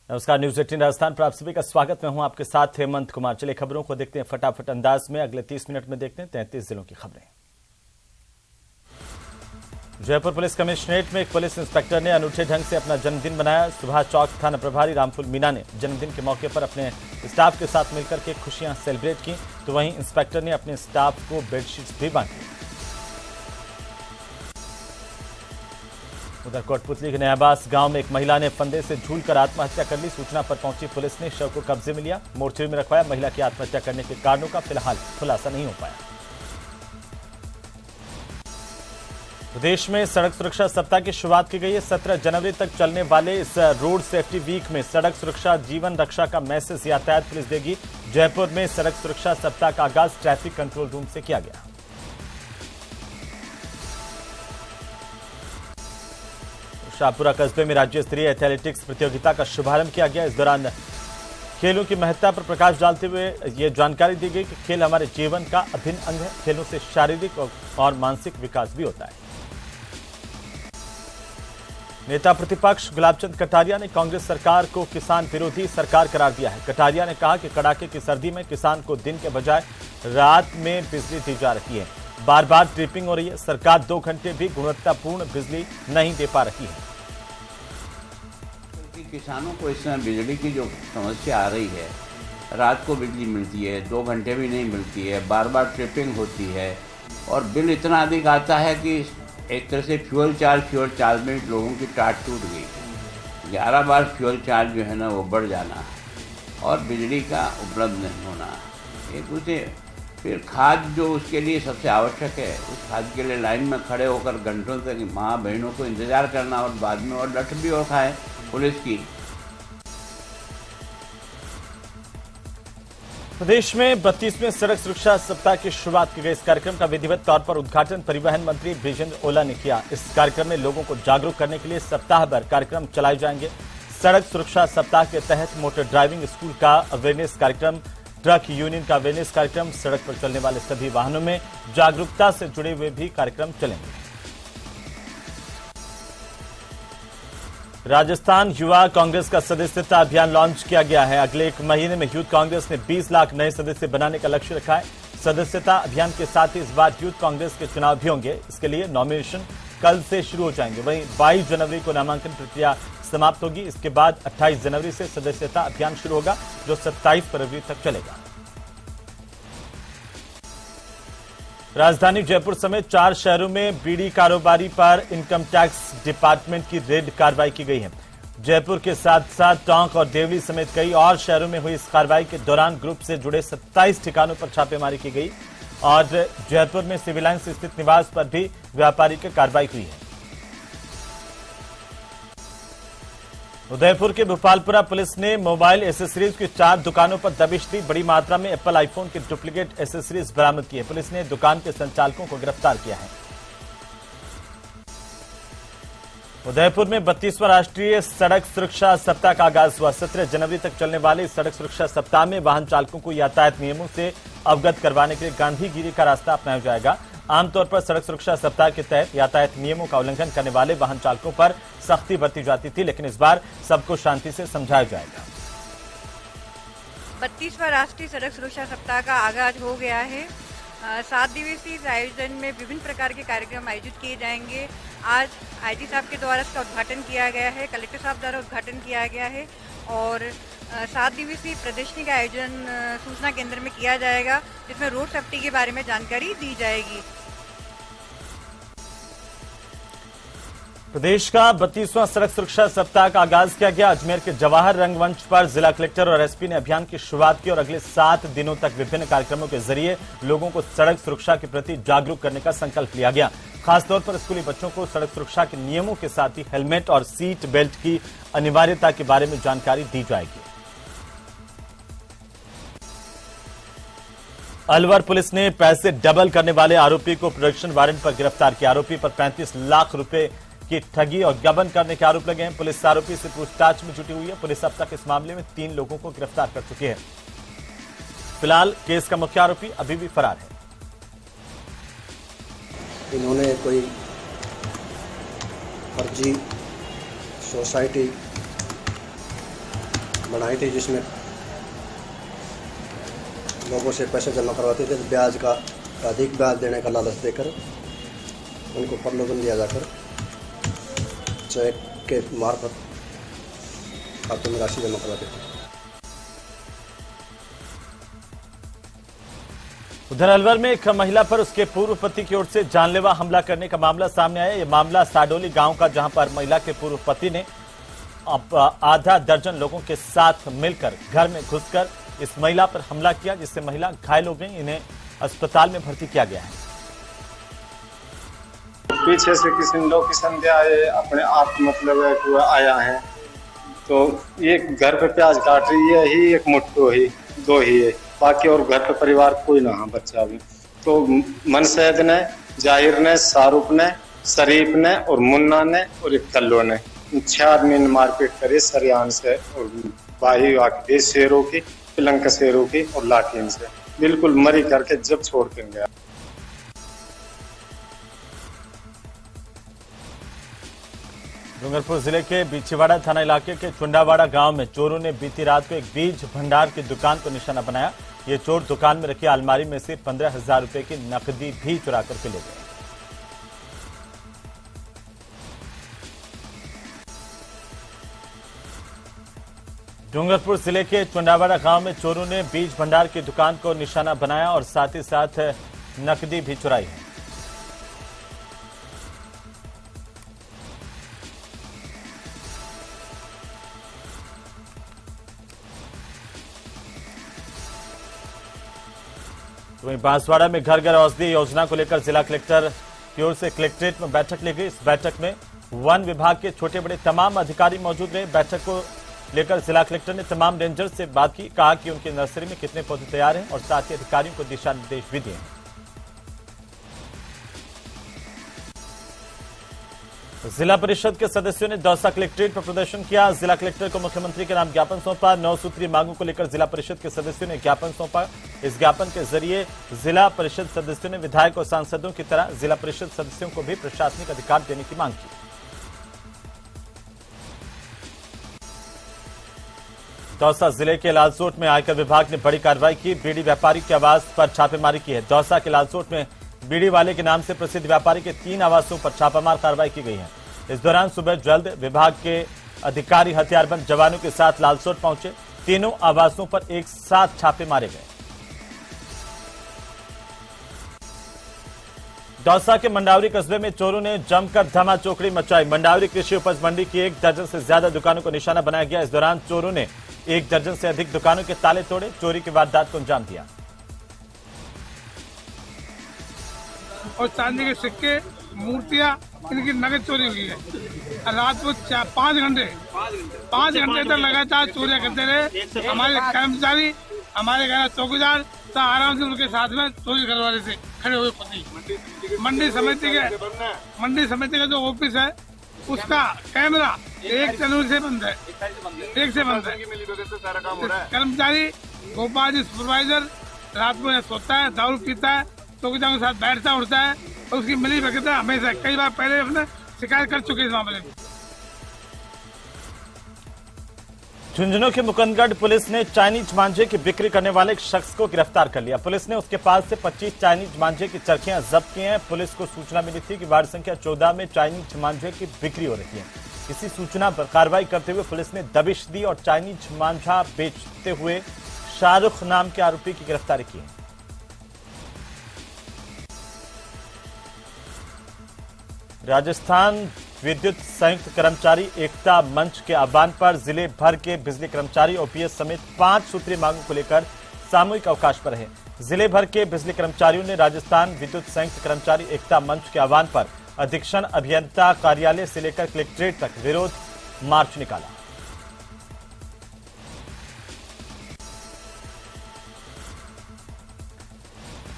नमस्कार, न्यूज 18 राजस्थान पर आप सभी का स्वागत। मैं हूं आपके साथ हेमंत कुमार। चलिए खबरों को देखते हैं फटाफट अंदाज में। अगले 30 मिनट में देखते हैं 33 जिलों की खबरें। जयपुर पुलिस कमिश्नरेट में एक पुलिस इंस्पेक्टर ने अनूठे ढंग से अपना जन्मदिन मनाया। सुभाष चौक थाना प्रभारी रामफुल मीना ने जन्मदिन के मौके पर अपने स्टाफ के साथ मिलकर के खुशियां सेलिब्रेट की, तो वहीं इंस्पेक्टर ने अपने स्टाफ को बेडशीट्स भी बांटी। उधर कोटपुतली के नयाबास गांव में एक महिला ने फंदे से झूलकर आत्महत्या कर ली। सूचना पर पहुंची पुलिस ने शव को कब्जे में लिया, मोर्चरी में रखवाया। महिला की आत्महत्या करने के कारणों का फिलहाल खुलासा नहीं हो पाया। प्रदेश में सड़क सुरक्षा सप्ताह की शुरुआत की गई है। 17 जनवरी तक चलने वाले इस रोड सेफ्टी वीक में सड़क सुरक्षा जीवन रक्षा का मैसेज यातायात पुलिस देगी। जयपुर में सड़क सुरक्षा सप्ताह का आगाज ट्रैफिक कंट्रोल रूम से किया गया। शाहपुरा कस्बे में राज्य स्तरीय एथलेटिक्स प्रतियोगिता का शुभारंभ किया गया। इस दौरान खेलों की महत्ता पर प्रकाश डालते हुए ये जानकारी दी गई कि खेल हमारे जीवन का अभिन्न अंग है। खेलों से शारीरिक और मानसिक विकास भी होता है। नेता प्रतिपक्ष गुलाबचंद कटारिया ने कांग्रेस सरकार को किसान विरोधी सरकार करार दिया है। कटारिया ने कहा कि कड़ाके की सर्दी में किसान को दिन के बजाय रात में बिजली दी जा रही है। बार बार ट्रिपिंग हो रही है। सरकार 2 घंटे भी गुणवत्तापूर्ण बिजली नहीं दे पा रही है। किसानों को इस समय बिजली की जो समस्या आ रही है, रात को बिजली मिलती है, 2 घंटे भी नहीं मिलती है, बार बार ट्रिपिंग होती है और बिल इतना अधिक आता है कि एक तरह से फ्यूल चार्ज में लोगों की टाट टूट गई। 11 बार फ्यूल चार्ज जो है ना वो बढ़ जाना और बिजली का उपलब्ध नहीं होना। एक दूसरे फिर खाद जो उसके लिए सबसे आवश्यक है, उस खाद के लिए लाइन में खड़े होकर घंटों तक माँ बहनों को इंतजार करना और बाद में और लठ भी और खाए पुलिस की। प्रदेश में 32वें सड़क सुरक्षा सप्ताह की शुरुआत की गई। इस कार्यक्रम का विधिवत तौर पर उद्घाटन परिवहन मंत्री बृजेंद्र ओला ने किया। इस कार्यक्रम में लोगों को जागरूक करने के लिए सप्ताह भर कार्यक्रम चलाए जाएंगे। सड़क सुरक्षा सप्ताह के तहत मोटर ड्राइविंग स्कूल का अवेयरनेस कार्यक्रम, ट्रक यूनियन का अवेयरनेस कार्यक्रम, सड़क पर चलने वाले सभी वाहनों में जागरूकता से जुड़े हुए भी कार्यक्रम चलेंगे। राजस्थान युवा कांग्रेस का सदस्यता अभियान लॉन्च किया गया है। अगले 1 महीने में यूथ कांग्रेस ने 20 लाख नए सदस्य बनाने का लक्ष्य रखा है। सदस्यता अभियान के साथ ही इस बार यूथ कांग्रेस के चुनाव भी होंगे। इसके लिए नॉमिनेशन कल से शुरू हो जाएंगे। वहीं 22 जनवरी को नामांकन प्रक्रिया समाप्त होगी। इसके बाद 28 जनवरी से सदस्यता अभियान शुरू होगा, जो 27 फरवरी तक चलेगा। राजधानी जयपुर समेत 4 शहरों में बीड़ी कारोबारी पर इनकम टैक्स डिपार्टमेंट की रेड कार्रवाई की गई है। जयपुर के साथ साथ टोंक और देवली समेत कई और शहरों में हुई इस कार्रवाई के दौरान ग्रुप से जुड़े 27 ठिकानों पर छापेमारी की गई और जयपुर में सिविल लाइंस स्थित निवास पर भी व्यापारी की कार्रवाई हुई है। उदयपुर के भोपालपुरा पुलिस ने मोबाइल एसेसरीज की 4 दुकानों पर दबिश दी। बड़ी मात्रा में एप्पल आईफोन की डुप्लीकेट एसेसरीज बरामद की है। पुलिस ने दुकान के संचालकों को गिरफ्तार किया है। उदयपुर में 32वां राष्ट्रीय सड़क सुरक्षा सप्ताह का आगाज हुआ। 17 जनवरी तक चलने वाले इस सड़क सुरक्षा सप्ताह में वाहन चालकों को यातायात नियमों से अवगत करवाने के लिए गांधीगिरी का रास्ता अपनाया जाएगा। आमतौर पर सड़क सुरक्षा सप्ताह के तहत यातायात नियमों का उल्लंघन करने वाले वाहन चालकों पर सख्ती बरती जाती थी, लेकिन इस बार सबको शांति से समझाया जाएगा। 32वां राष्ट्रीय सड़क सुरक्षा सप्ताह का आगाज हो गया है। 7 दिवसीय इस आयोजन में विभिन्न प्रकार के कार्यक्रम आयोजित किए जाएंगे। आज आईजी साहब के द्वारा इसका उद्घाटन किया गया है, कलेक्टर साहब द्वारा उद्घाटन किया गया है और 7 दिवसीय प्रदर्शनी का आयोजन सूचना केंद्र में किया जाएगा, जिसमें रोड सेफ्टी के बारे में जानकारी दी जाएगी। प्रदेश का 32वां सड़क सुरक्षा सप्ताह का आगाज किया गया। अजमेर के जवाहर रंगमंच पर जिला कलेक्टर और एसपी ने अभियान की शुरुआत की और अगले 7 दिनों तक विभिन्न कार्यक्रमों के जरिए लोगों को सड़क सुरक्षा के प्रति जागरूक करने का संकल्प लिया गया। खासतौर पर स्कूली बच्चों को सड़क सुरक्षा के नियमों के साथ ही हेलमेट और सीट बेल्ट की अनिवार्यता के बारे में जानकारी दी जाएगी। अलवर पुलिस ने पैसे डबल करने वाले आरोपी को प्रोडक्शन वारंट पर गिरफ्तार किया। आरोपी पर 35 लाख रुपए की ठगी और गबन करने के आरोप लगे हैं। पुलिस आरोपी से पूछताछ में जुटी हुई है। पुलिस अब तक इस मामले में 3 लोगों को गिरफ्तार कर चुकी है। फिलहाल केस का मुख्य आरोपी अभी भी फरार है। इन्होंने कोई फर्जी सोसाइटी बनाई थी, जिसमें लोगों से पैसे जमा करवाते थे, ब्याज का अधिक ब्याज देने का लालच देकर उनको प्रलोभन दिया जाकर चेक के मार्फत खाते में राशि जमा करवाते थे। उधर अलवर में एक महिला पर उसके पूर्व पति की ओर से जानलेवा हमला करने का मामला सामने आया। यह मामला साडोली गांव का, जहां पर महिला के पूर्व पति ने आधा दर्जन लोगों के साथ मिलकर घर में घुसकर इस महिला पर हमला किया, जिससे महिला घायल हो गई। इन्हें अस्पताल में भर्ती किया गया है। पीछे से किसी लोग की संध्या अपने आप मतलब आया है, तो एक घर पे प्याज काट रही है ही, एक मुट्ठो ही, दो ही है, बाकी और घर पे परिवार कोई ना है, बच्चा भी। तो मनसैद ने, जाहिर ने, शाहरुख ने, शरीफ ने और मुन्ना ने और एक कल्लो ने 6 आदमी ने मारपीट करी सरियान से और बाही आके शेरों की, पिलंक शेरों की और लाठीन से बिल्कुल मरी करके जब छोड़ के गया। डूंगरपुर जिले के बिछीवाड़ा थाना इलाके के चुंडावाड़ा गांव में चोरों ने बीती रात को एक बीज भंडार की दुकान को निशाना बनाया। ये चोर दुकान में रखी अलमारी में से 15,000 रुपए की नकदी भी चुरा करके ले गए। डूंगरपुर जिले के चुंडावाड़ा गांव में चोरों ने बीज भंडार की दुकान को निशाना बनाया और साथ ही साथ नकदी भी चुराई है। वहीं बांसवाड़ा में घर घर औषधि योजना को लेकर जिला कलेक्टर की ओर से कलेक्ट्रेट में बैठक ली गई। इस बैठक में वन विभाग के छोटे बड़े तमाम अधिकारी मौजूद रहे। बैठक को लेकर जिला कलेक्टर ने तमाम रेंजर से बात की, कहा कि उनकी नर्सरी में कितने पौधे तैयार हैं और साथ ही अधिकारियों को दिशा निर्देश भी दिए हैं। जिला परिषद के सदस्यों ने दौसा कलेक्ट्रेट पर प्रदर्शन किया। जिला कलेक्टर को मुख्यमंत्री के नाम ज्ञापन सौंपा। 9 सूत्रीय मांगों को लेकर जिला परिषद के सदस्यों ने ज्ञापन सौंपा। इस ज्ञापन के जरिए जिला परिषद सदस्यों ने विधायक और सांसदों की तरह जिला परिषद सदस्यों को भी प्रशासनिक अधिकार देने की मांग की। दौसा जिले के लालसोट में आयकर विभाग ने बड़ी कार्रवाई की। बीड़ी व्यापारी के आवास पर छापेमारी की है। दौसा के लालसोट में बीड़ी वाले के नाम से प्रसिद्ध व्यापारी के 3 आवासों पर छापामार कार्रवाई की गई है। इस दौरान सुबह जल्द विभाग के अधिकारी हथियारबंद जवानों के साथ लालसोट पहुंचे। तीनों आवासों पर एक साथ छापे मारे गए। दौसा के मंडावरी कस्बे में चोरों ने जमकर धमाचौकड़ी मचाई। मंडावरी कृषि उपज मंडी की 1 दर्जन से ज्यादा दुकानों को निशाना बनाया गया। इस दौरान चोरों ने 1 दर्जन से अधिक दुकानों के ताले तोड़े, चोरी की वारदात को अंजाम दिया। और चांदी के सिक्के, मूर्तियां, इनकी नगद चोरी हुई है। रात को 5 घंटे तक लगातार चोरियां करते रहे। हमारे कर्मचारी, हमारे घर चौकीदार तो आराम से उनके साथ में चोरी करवाने से खड़े हुए पति। मंडी समिति का जो ऑफिस है उसका कैमरा 1 जनवरी से बंद है, 1 से बंद है। कर्मचारी गोपाल जी सुपरवाइजर रात में सोता है, दारू पीता है, चौकीदार के साथ बैठता उठता है और उसकी मिली भगत है हमेशा। कई बार पहले अपने शिकायत कर चुके इस मामले में। झुंझुनू के मुकुंदगढ़ पुलिस ने चाइनीज मांझे की बिक्री करने वाले एक शख्स को गिरफ्तार कर लिया। पुलिस ने उसके पास से 25 चाइनीज मांझे की चरखियां जब्त की हैं। पुलिस को सूचना मिली थी कि वार्ड संख्या 14 में चाइनीज मांझे की बिक्री हो रही है। इसी सूचना पर कार्रवाई करते हुए पुलिस ने दबिश दी और चाइनीज मांझा बेचते हुए शाहरुख नाम के आरोपी की गिरफ्तारी की है। राजस्थान विद्युत संयुक्त कर्मचारी एकता मंच के आह्वान पर जिले भर के बिजली कर्मचारी ओपीएस समेत 5 सूत्रीय मांगों को लेकर सामूहिक अवकाश पर रहे। जिले भर के बिजली कर्मचारियों ने राजस्थान विद्युत संयुक्त कर्मचारी एकता मंच के आह्वान पर अधीक्षण अभियंता कार्यालय से लेकर कलेक्ट्रेट तक विरोध मार्च निकाला।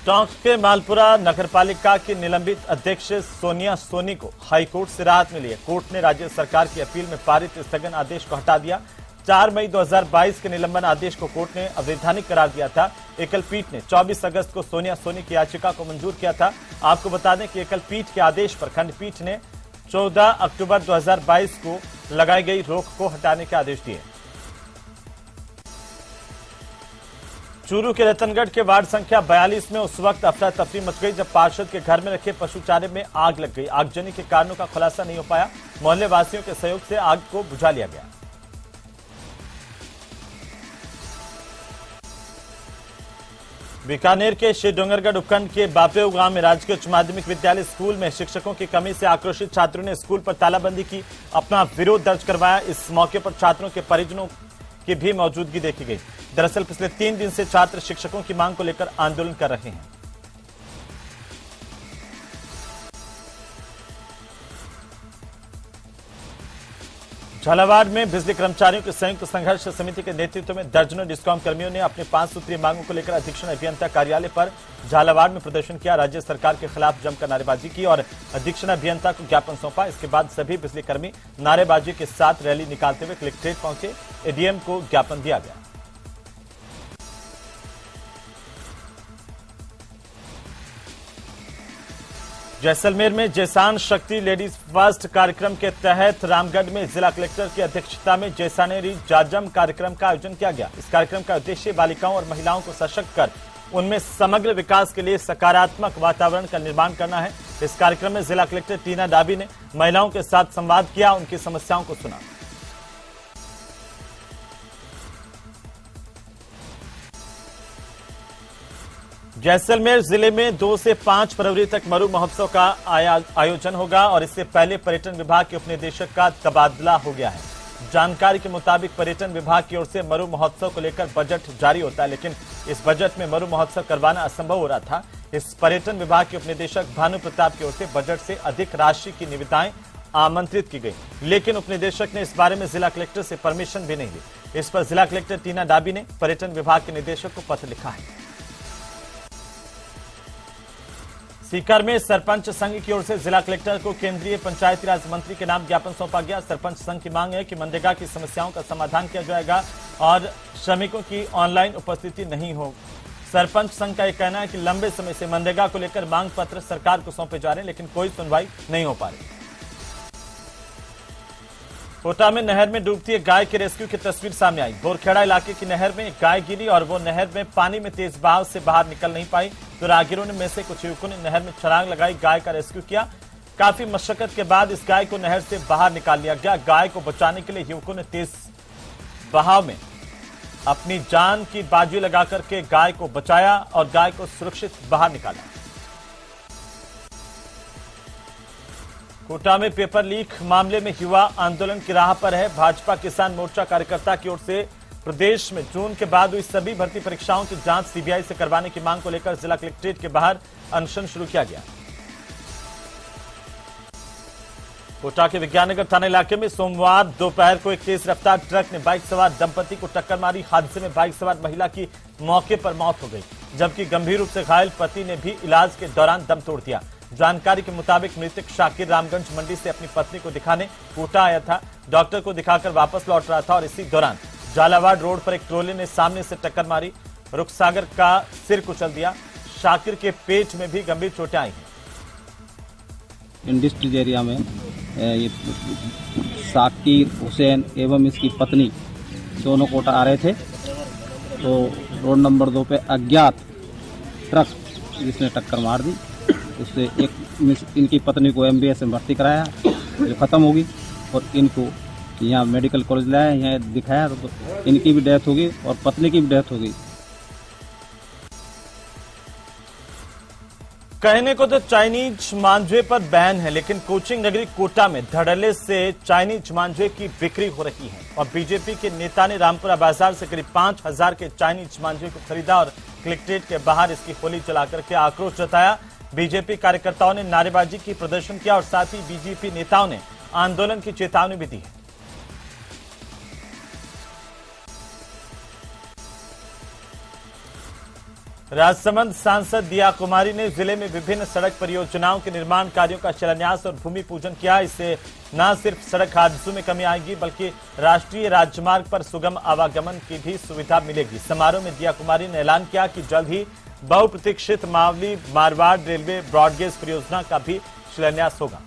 टोंक के मालपुरा नगरपालिका की निलंबित अध्यक्ष सोनिया सोनी को हाईकोर्ट से राहत मिली है। कोर्ट ने राज्य सरकार की अपील में पारित स्थगन आदेश को हटा दिया। 4 मई 2022 के निलंबन आदेश को कोर्ट ने अवैधानिक करार दिया था। एकल पीठ ने 24 अगस्त को सोनिया सोनी की याचिका को मंजूर किया था। आपको बता दें कि एकल पीठ के आदेश पर खंडपीठ ने 14 अक्टूबर 2022 को लगाई गई रोक को हटाने के आदेश दिए। चूरू के रतनगढ़ के वार्ड संख्या 42 में उस वक्त अफरा तफरी मच गई जब पार्षद के घर में रखे पशु चारे में आग लग गई। आगजनी के कारणों का खुलासा नहीं हो पाया। मोहल्ले वासियों के सहयोग से आग को बुझा लिया गया। बीकानेर के श्री डोंगरगढ़ उपखंड के बापेऊ गांव में राजकीय उच्च माध्यमिक विद्यालय स्कूल में शिक्षकों की कमी से आक्रोशित छात्रों ने स्कूल पर तालाबंदी की, अपना विरोध दर्ज करवाया। इस मौके पर छात्रों के परिजनों की भी मौजूदगी देखी गई। दरअसल पिछले 3 दिन से छात्र शिक्षकों की मांग को लेकर आंदोलन कर रहे हैं। झालावाड़ में बिजली कर्मचारियों के संयुक्त संघर्ष समिति के नेतृत्व में दर्जनों डिस्कॉम कर्मियों ने अपने 5 सूत्रीय मांगों को लेकर अधीक्षण अभियंता कार्यालय पर झालावाड़ में प्रदर्शन किया। राज्य सरकार के खिलाफ जमकर नारेबाजी की और अधीक्षण अभियंता को ज्ञापन सौंपा। इसके बाद सभी बिजली कर्मी नारेबाजी के साथ रैली निकालते हुए कलेक्ट्रेट पहुंचे। एडीएम को ज्ञापन दिया गया। जैसलमेर में जैसान शक्ति लेडीज फर्स्ट कार्यक्रम के तहत रामगढ़ में जिला कलेक्टर की अध्यक्षता में जैसानेरी जाजम कार्यक्रम का आयोजन किया गया। इस कार्यक्रम का उद्देश्य बालिकाओं और महिलाओं को सशक्त कर उनमें समग्र विकास के लिए सकारात्मक वातावरण का निर्माण करना है। इस कार्यक्रम में जिला कलेक्टर टीना डाबी ने महिलाओं के साथ संवाद किया, उनकी समस्याओं को सुना। जैसलमेर जिले में 2 से 5 फरवरी तक मरु महोत्सव का आयोजन होगा और इससे पहले पर्यटन विभाग के उपनिदेशक का तबादला हो गया है। जानकारी के मुताबिक पर्यटन विभाग की ओर से मरु महोत्सव को लेकर बजट जारी होता है, लेकिन इस बजट में मरु महोत्सव करवाना असंभव हो रहा था। इस पर्यटन विभाग के उपनिदेशक भानु प्रताप की ओर से बजट से अधिक राशि की निविदाएं आमंत्रित की गई, लेकिन उपनिदेशक ने इस बारे में जिला कलेक्टर से परमिशन भी नहीं ली। इस पर जिला कलेक्टर टीना डाबी ने पर्यटन विभाग के निदेशक को पत्र लिखा है। सीकर में सरपंच संघ की ओर से जिला कलेक्टर को केंद्रीय पंचायती राज मंत्री के नाम ज्ञापन सौंपा गया। सरपंच संघ की मांग है कि मनरेगा की समस्याओं का समाधान किया जाएगा और श्रमिकों की ऑनलाइन उपस्थिति नहीं हो। सरपंच संघ का यह कहना है कि लंबे समय से मनरेगा को लेकर मांग पत्र सरकार को सौंपे जा रहे हैं, लेकिन कोई सुनवाई नहीं हो पा रही। कोटा में नहर में डूबती एक गाय के रेस्क्यू की तस्वीर सामने आई। बोरखेड़ा इलाके की नहर में एक गाय गिरी और वो नहर में पानी में तेज बहाव से बाहर निकल नहीं पाई, तो राहगीरों में से कुछ युवकों ने नहर में छलांग लगाई, गाय का रेस्क्यू किया। काफी मशक्कत के बाद इस गाय को नहर से बाहर निकाल लिया गया। गाय को बचाने के लिए युवकों ने तेज बहाव में अपनी जान की बाजी लगा करके गाय को बचाया और गाय को सुरक्षित बाहर निकाला। कोटा में पेपर लीक मामले में युवा आंदोलन की राह पर है। भाजपा किसान मोर्चा कार्यकर्ता की ओर से प्रदेश में जून के बाद हुई सभी भर्ती परीक्षाओं की जांच सीबीआई से करवाने की मांग को लेकर जिला कलेक्ट्रेट के बाहर अनशन शुरू किया गया। कोटा के विज्ञाननगर थाना इलाके में सोमवार दोपहर को एक तेज रफ्तार ट्रक ने बाइक सवार दंपति को टक्कर मारी। हादसे में बाइक सवार महिला की मौके पर मौत हो गई, जबकि गंभीर रूप से घायल पति ने भी इलाज के दौरान दम तोड़ दिया। जानकारी के मुताबिक मृतक शाकिर रामगंज मंडी से अपनी पत्नी को दिखाने कोटा आया था। डॉक्टर को दिखाकर वापस लौट रहा था और इसी दौरान झालावाड़ रोड पर एक ट्रोले ने सामने से टक्कर मारी, रुखसागर का सिर कुचल दिया। शाकिर के पेट में भी गंभीर चोटें आई हैं। इंडस्ट्रियल एरिया में ये शाकिर हुसैन एवं इसकी पत्नी दोनों कोटा आ रहे थे, तो रोड नंबर 2 पे अज्ञात ट्रक जिसने टक्कर मार दी। उससे एक इनकी पत्नी को MBS में भर्ती कराया, जो ख़त्म होगी, और इनको यहाँ मेडिकल कॉलेज लाया, यहाँ दिखाया, तो इनकी भी डेथ होगी और पत्नी की भी डेथ होगी। कहने को तो चाइनीज मांझे पर बैन है, लेकिन कोचिंग नगरी कोटा में धड़ल्ले से चाइनीज मांझे की बिक्री हो रही है और बीजेपी के नेता ने रामपुरा बाजार से करीब 5000 के चाइनीज मांझे को खरीदा और कलेक्ट्रेट के बाहर इसकी होली जलाकर के आक्रोश जताया। बीजेपी कार्यकर्ताओं ने नारेबाजी की, प्रदर्शन किया और साथ ही बीजेपी नेताओं ने आंदोलन की चेतावनी भी दी है। राजसमंद सांसद दिया कुमारी ने जिले में विभिन्न सड़क परियोजनाओं के निर्माण कार्यों का शिलान्यास और भूमि पूजन किया। इससे न सिर्फ सड़क हादसों में कमी आएगी, बल्कि राष्ट्रीय राजमार्ग पर सुगम आवागमन की भी सुविधा मिलेगी। समारोह में दिया कुमारी ने ऐलान किया कि जल्द ही बहुप्रतीक्षित मावली मारवाड़ रेलवे ब्रॉडगेज परियोजना का भी शिलान्यास होगा।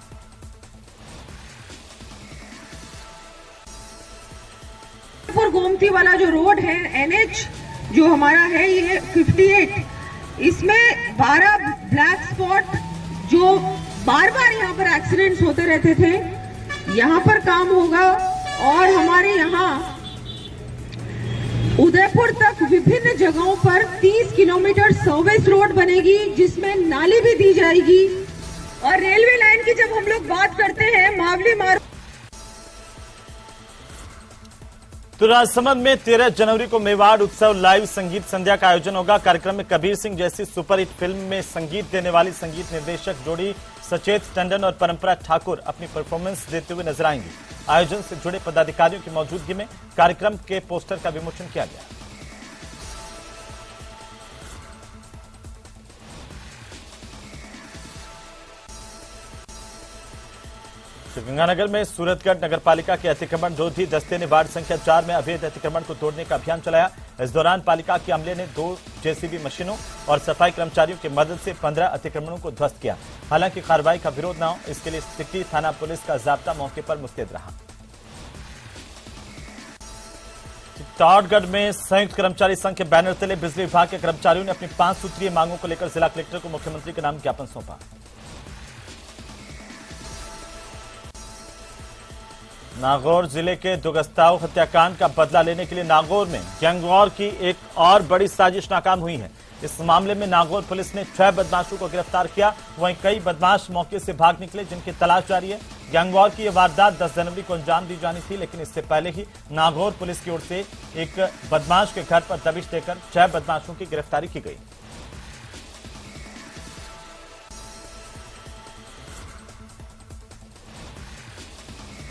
गोमती वाला जो रोड है NH जो हमारा है ये 58, इसमें 12 ब्लैक स्पॉट जो बार बार यहाँ पर एक्सीडेंट्स होते रहते थे, यहाँ पर काम होगा। और हमारे यहाँ उदयपुर तक विभिन्न जगहों पर 30 किलोमीटर सर्विस रोड बनेगी, जिसमें नाली भी दी जाएगी। और रेलवे लाइन की जब हम लोग बात करते हैं, मावली मार्ग। तो राजसमंद में 13 जनवरी को मेवाड़ उत्सव लाइव संगीत संध्या का आयोजन होगा। कार्यक्रम में कबीर सिंह जैसी सुपरहिट फिल्म में संगीत देने वाली संगीत निर्देशक जोड़ी सचेत टंडन और परंपरा ठाकुर अपनी परफॉर्मेंस देते हुए नजर आएंगी। आयोजन से जुड़े पदाधिकारियों की मौजूदगी में कार्यक्रम के पोस्टर का विमोचन किया गया। श्रीगंगानगर में सूरतगढ़ नगरपालिका के अतिक्रमण रोधी दस्ते ने वार्ड संख्या 4 में अवैध अतिक्रमण को तोड़ने का अभियान चलाया। इस दौरान पालिका के अमले ने 2 जेसीबी मशीनों और सफाई कर्मचारियों की मदद से 15 अतिक्रमणों को ध्वस्त किया। हालांकि कार्रवाई का विरोध न हो, इसके लिए सिटी थाना पुलिस का जाब्ता मौके पर मुस्तैद रहा। चित्तौड़गढ़ में संयुक्त कर्मचारी संघ के बैनर तले बिजली विभाग के कर्मचारियों ने अपनी 5 सूत्रीय मांगों को लेकर जिला कलेक्टर को मुख्यमंत्री के नाम ज्ञापन सौंपा। नागौर जिले के दुगस्ताओं हत्याकांड का बदला लेने के लिए नागौर में गैंगवॉर की एक और बड़ी साजिश नाकाम हुई है। इस मामले में नागौर पुलिस ने 6 बदमाशों को गिरफ्तार किया। वहीं कई बदमाश मौके से भाग निकले, जिनकी तलाश जारी है। गैंगवॉर की यह वारदात 10 जनवरी को अंजाम दी जानी थी, लेकिन इससे पहले ही नागौर पुलिस की ओर से एक बदमाश के घर पर दबिश देकर 6 बदमाशों की गिरफ्तारी की गई।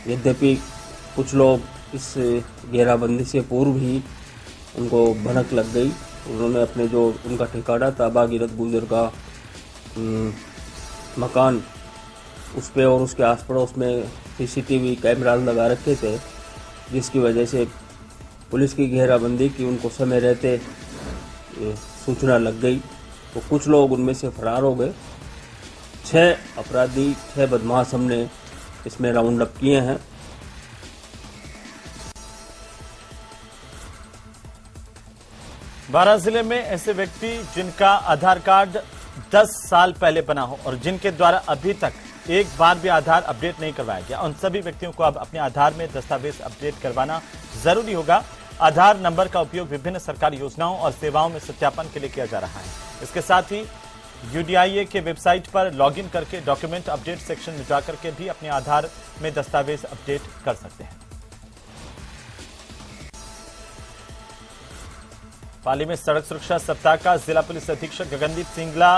यद्यपि कुछ लोग इस घेराबंदी से पूर्व ही उनको भनक लग गई, उन्होंने अपने जो उनका ठिकाना था बागीरथ गुजर का मकान, उस पे और उसके आस पड़ोस में सीसीटीवी कैमरास लगा रखे थे, जिसकी वजह से पुलिस की घेराबंदी की उनको समय रहते सूचना लग गई। तो कुछ लोग उनमें से फरार हो गए। 6 अपराधी, 6 बदमाश हमने इसमें राउंड अप किए हैं। बारां जिले में ऐसे व्यक्ति जिनका आधार कार्ड 10 साल पहले बना हो और जिनके द्वारा अभी तक एक बार भी आधार अपडेट नहीं करवाया गया, उन सभी व्यक्तियों को अब अपने आधार में दस्तावेज अपडेट करवाना जरूरी होगा। आधार नंबर का उपयोग विभिन्न सरकारी योजनाओं और सेवाओं में सत्यापन के लिए किया जा रहा है। इसके साथ ही UDIA के वेबसाइट पर लॉगिन करके डॉक्यूमेंट अपडेट सेक्शन में जाकर के भी अपने आधार में दस्तावेज अपडेट कर सकते हैं। पाली में सड़क सुरक्षा सप्ताह का जिला पुलिस अधीक्षक गगनदीप सिंगला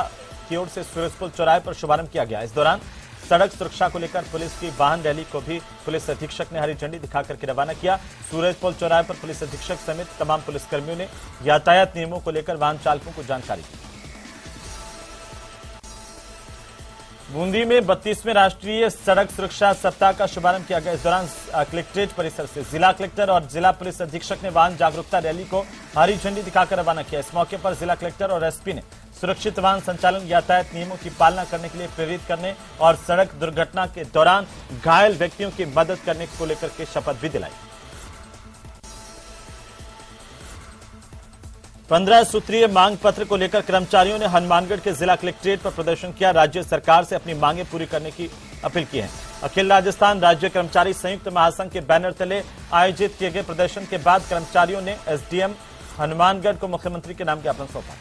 की ओर से सूरजपुर चौराहे पर शुभारंभ किया गया। इस दौरान सड़क सुरक्षा को लेकर पुलिस की वाहन रैली को भी पुलिस अधीक्षक ने हरी झंडी दिखाकर के रवाना किया। सूरजपुर चौराहे पर पुलिस अधीक्षक समेत तमाम पुलिसकर्मियों ने यातायात नियमों को लेकर वाहन चालकों को जानकारी दी। बूंदी में 32वें राष्ट्रीय सड़क सुरक्षा सप्ताह का शुभारंभ किया गया। इस दौरान कलेक्ट्रेट परिसर से जिला कलेक्टर और जिला पुलिस अधीक्षक ने वाहन जागरूकता रैली को हरी झंडी दिखाकर रवाना किया। इस मौके पर जिला कलेक्टर और एसपी ने सुरक्षित वाहन संचालन, यातायात नियमों की पालना करने के लिए प्रेरित करने और सड़क दुर्घटना के दौरान घायल व्यक्तियों की मदद करने को लेकर के शपथ भी दिलाई। 15 सूत्रीय मांग पत्र को लेकर कर्मचारियों ने हनुमानगढ़ के जिला कलेक्ट्रेट पर प्रदर्शन किया। राज्य सरकार से अपनी मांगे पूरी करने की अपील की है। अखिल राजस्थान राज्य कर्मचारी संयुक्त महासंघ के बैनर तले आयोजित किए गए प्रदर्शन के बाद कर्मचारियों ने एसडीएम हनुमानगढ़ को मुख्यमंत्री के नाम ज्ञापन सौंपा।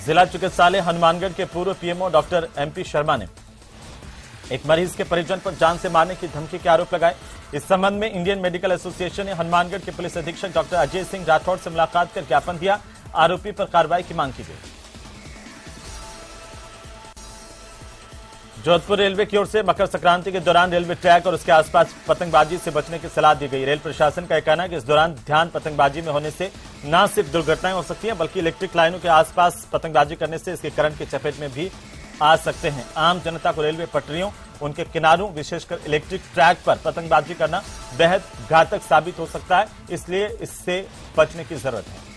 जिला चिकित्सालय हनुमानगढ़ के पूर्व पीएमओ डॉक्टर एमपी शर्मा ने एक मरीज के परिजन पर जान से मारने की धमकी के आरोप लगाए। इस संबंध में इंडियन मेडिकल एसोसिएशन ने हनुमानगढ़ के पुलिस अधीक्षक डॉक्टर अजय सिंह राठौड़ से मुलाकात कर ज्ञापन दिया। आरोपी पर कार्रवाई की मांग की गई। जोधपुर रेलवे की ओर से मकर संक्रांति के दौरान रेलवे ट्रैक और उसके आसपास पतंगबाजी से बचने की सलाह दी गई। रेल प्रशासन का कहना है कि इस दौरान ध्यान पतंगबाजी में होने से न सिर्फ दुर्घटनाएं हो सकती हैं, बल्कि इलेक्ट्रिक लाइनों के आसपास पतंगबाजी करने से इसके करंट की चपेट में भी आ सकते हैं। आम जनता को रेलवे पटरियों, उनके किनारों, विशेषकर इलेक्ट्रिक ट्रैक पर पतंगबाजी करना बेहद घातक साबित हो सकता है, इसलिए इससे बचने की जरूरत है।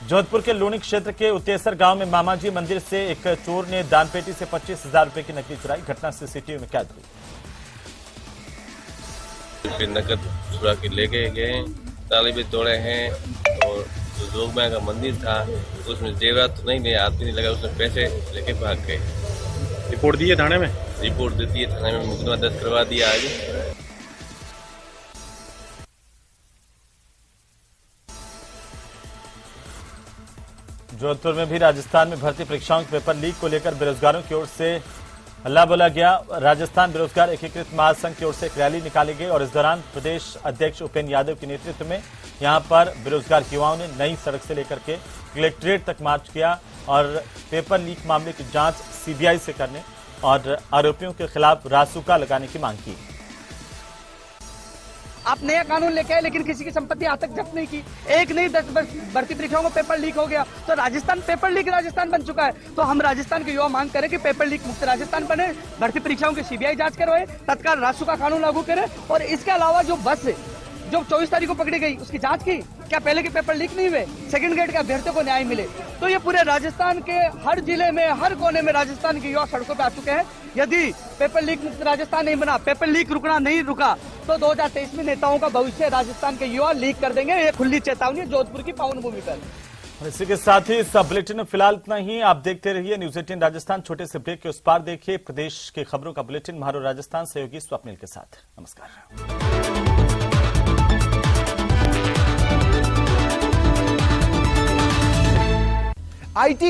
जोधपुर के लूणी क्षेत्र के उतेसर गांव में मामाजी मंदिर से एक चोर ने दानपेटी से 25,000 रुपए की नकदी चुराई। घटना सीसीटीवी में कैद हुई। फिर नकद चुरा के ले गए, ताले भी तोड़े हैं और जो जोगमाया का मंदिर था उसमें जेवरात तो नहीं हाथ भी नहीं लगा, उसमें पैसे लेके भाग गए। रिपोर्ट दी है थाने में? रिपोर्ट देती है थाने में, मुकदमा दर्ज करवा दिया आज। जोधपुर में भी राजस्थान में भर्ती परीक्षाओं के पेपर लीक को लेकर बेरोजगारों की ओर से हल्ला बोला गया। राजस्थान बेरोजगार एकीकृत महासंघ की ओर से एक रैली निकाली गई और इस दौरान प्रदेश अध्यक्ष उपेंद्र यादव के नेतृत्व में यहां पर बेरोजगार युवाओं ने नई सड़क से लेकर के कलेक्ट्रेट तक मार्च किया और पेपर लीक मामले की जांच सीबीआई से करने और आरोपियों के खिलाफ रासुका लगाने की मांग की। आप नया कानून लेके आए लेकिन किसी की संपत्ति आज तक जब्त नहीं की। एक नहीं 10 भर्ती परीक्षाओं में पेपर लीक हो गया तो राजस्थान पेपर लीक राजस्थान बन चुका है। तो हम राजस्थान के युवा मांग करें कि पेपर लीक मुक्त राजस्थान बने, भर्ती परीक्षाओं की सीबीआई जांच करवाए, तत्काल रासुका कानून लागू करे और इसके अलावा जो बस जो 24 तारीख को पकड़ी गई उसकी जांच की, क्या पहले के पेपर लीक नहीं हुए? सेकंड ग्रेड के अभ्यर्थियों को न्याय मिले। तो ये पूरे राजस्थान के हर जिले में हर कोने में राजस्थान के युवा सड़कों पे आ चुके हैं। यदि पेपर लीक मुक्त राजस्थान नहीं बना, पेपर लीक रुकना नहीं रुका तो 2023 में नेताओं का भविष्य राजस्थान के युवा लीक कर देंगे। ये खुली चेतावनी जोधपुर की पावन भूमि पर। इसी के साथ ही इस बुलेटिन में फिलहाल इतना ही। आप देखते रहिए न्यूज 18 राजस्थान। छोटे से ब्रेक के उस पार देखिए प्रदेश की खबरों का बुलेटिन म्हारो राजस्थान सहयोगी स्वप्निल के साथ। नमस्कार। आईटी